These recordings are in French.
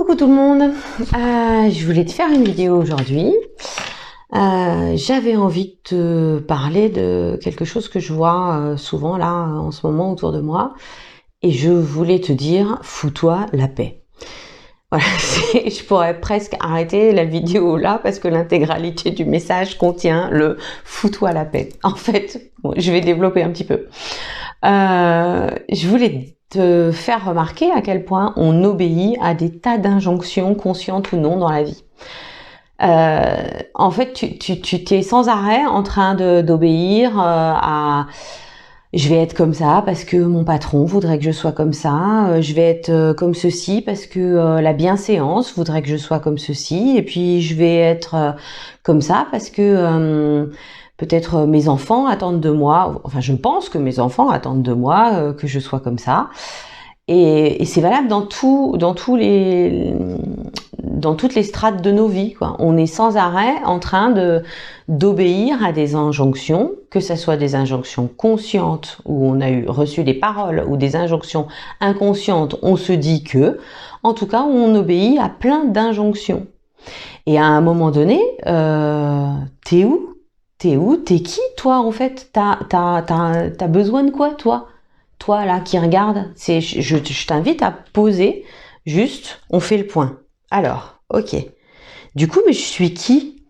Coucou tout le monde, je voulais te faire une vidéo aujourd'hui. J'avais envie de te parler de quelque chose que je vois souvent là en ce moment autour de moi, et je voulais te dire, fous-toi la paix. Voilà, je pourrais presque arrêter la vidéo là parce que l'intégralité du message contient le fous-toi la paix. En fait, bon, je vais développer un petit peu. Je voulais te faire remarquer à quel point on obéit à des tas d'injonctions, conscientes ou non, dans la vie. En fait, tu es sans arrêt en train d'obéir à je vais être comme ça parce que mon patron voudrait que je sois comme ça, je vais être comme ceci parce que la bienséance voudrait que je sois comme ceci, et puis je vais être comme ça parce que peut-être mes enfants attendent de moi, enfin je pense que mes enfants attendent de moi que je sois comme ça. Et c'est valable dans toutes les strates de nos vies, quoi. On est sans arrêt en train d'obéir à des injonctions, que ce soit des injonctions conscientes où on a reçu des paroles, ou des injonctions inconscientes, on se dit que, en tout cas, on obéit à plein d'injonctions. Et à un moment donné, t'es où? T'es qui, toi, en fait? T'as besoin de quoi, toi? Toi, là, qui regarde, je t'invite à poser, juste, on fait le point. Alors, ok. Du coup, mais je suis qui?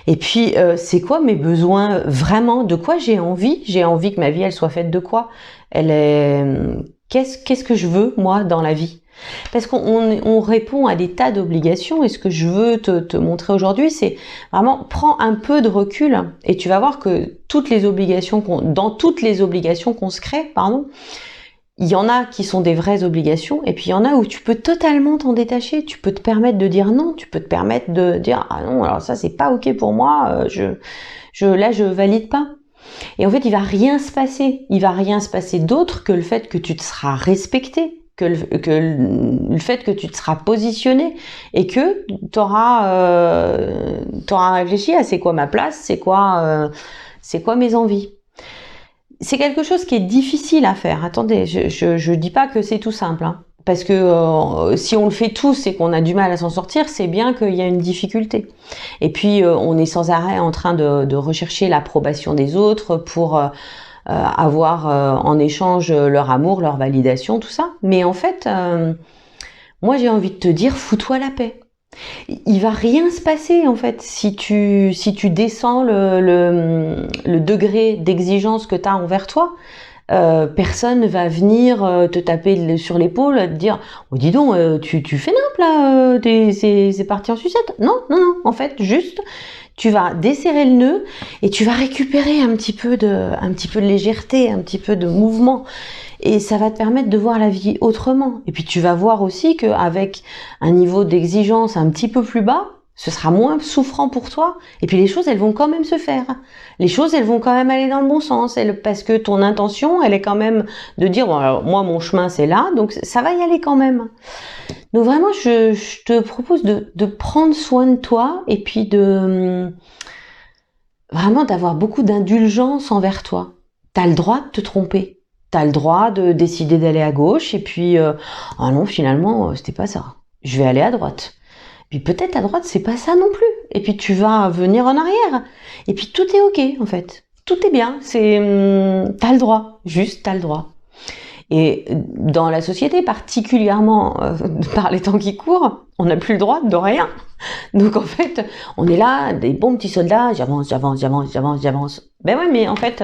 Et puis, c'est quoi mes besoins vraiment? De quoi j'ai envie? J'ai envie que ma vie, elle soit faite de quoi? Qu'est-ce que je veux, moi, dans la vie? Parce qu'on répond à des tas d'obligations, et ce que je veux te montrer aujourd'hui, c'est vraiment, prends un peu de recul, et tu vas voir que dans toutes les obligations qu'on se crée, il y en a qui sont des vraies obligations, et puis il y en a où tu peux totalement t'en détacher. Tu peux te permettre de dire non, tu peux te permettre de dire ah non, alors ça c'est pas ok pour moi, là je valide pas. Et en fait, il va rien se passer d'autre que le fait que tu te seras respecté, que le fait que tu te seras positionné, et que t'auras réfléchi à c'est quoi ma place, c'est quoi mes envies. C'est quelque chose qui est difficile à faire. Attendez, je dis pas que c'est tout simple, hein, parce que si on le fait tous et qu'on a du mal à s'en sortir, c'est bien qu'il y a une difficulté. Et puis on est sans arrêt en train de rechercher l'approbation des autres pour avoir en échange leur amour, leur validation, tout ça. Mais en fait, moi j'ai envie de te dire, fous-toi la paix. Il va rien se passer en fait si tu descends le degré d'exigence que tu as envers toi. Personne ne va venir te taper sur l'épaule, te dire oh dis donc tu fais nimp là, c'est parti en sucette. Non, en fait juste tu vas desserrer le nœud et tu vas récupérer un petit peu de légèreté, un petit peu de mouvement. Et ça va te permettre de voir la vie autrement. Et puis tu vas voir aussi qu'avec un niveau d'exigence un petit peu plus bas, ce sera moins souffrant pour toi. Et puis les choses, elles vont quand même se faire. Les choses, elles vont quand même aller dans le bon sens. Parce que ton intention, elle est quand même de dire, bon, alors, moi, mon chemin, c'est là, donc ça va y aller quand même. Donc vraiment, je te propose de prendre soin de toi, et puis vraiment d'avoir beaucoup d'indulgence envers toi. T'as le droit de te tromper. T'as le droit de décider d'aller à gauche, et puis ah non, finalement c'était pas ça, je vais aller à droite. Puis peut-être à droite c'est pas ça non plus, et puis tu vas venir en arrière, et puis tout est ok en fait, tout est bien, t'as le droit, juste t'as le droit. Et dans la société, particulièrement par les temps qui courent, on n'a plus le droit de rien. Donc en fait, on est là, des bons petits soldats, j'avance. Ben ouais, mais en fait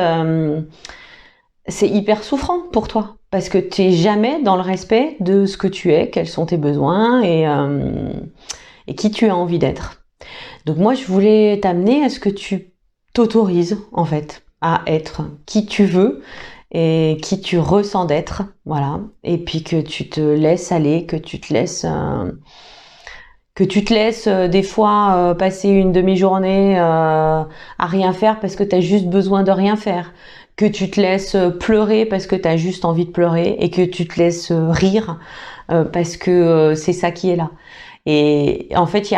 c'est hyper souffrant pour toi, parce que tu n'es jamais dans le respect de ce que tu es, quels sont tes besoins, et qui tu as envie d'être. Donc moi, je voulais t'amener à ce que tu t'autorises, en fait, à être qui tu veux et qui tu ressens d'être, voilà. Et puis que tu te laisses aller, que tu te laisses des fois passer une demi-journée à rien faire parce que tu as juste besoin de rien faire, que tu te laisses pleurer parce que tu as juste envie de pleurer, et que tu te laisses rire parce que c'est ça qui est là. Et en fait,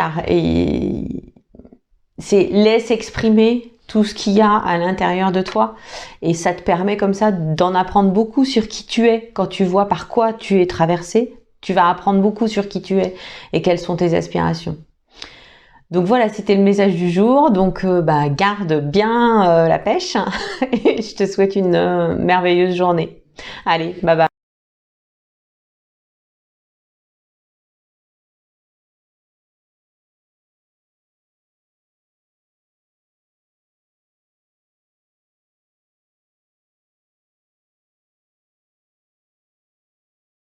laisse exprimer tout ce qu'il y a à l'intérieur de toi, et ça te permet comme ça d'en apprendre beaucoup sur qui tu es. Quand tu vois par quoi tu es traversé, Tu vas apprendre beaucoup sur qui tu es et quelles sont tes aspirations. Donc voilà, c'était le message du jour. Donc garde bien la pêche et je te souhaite une merveilleuse journée. Allez, bye bye.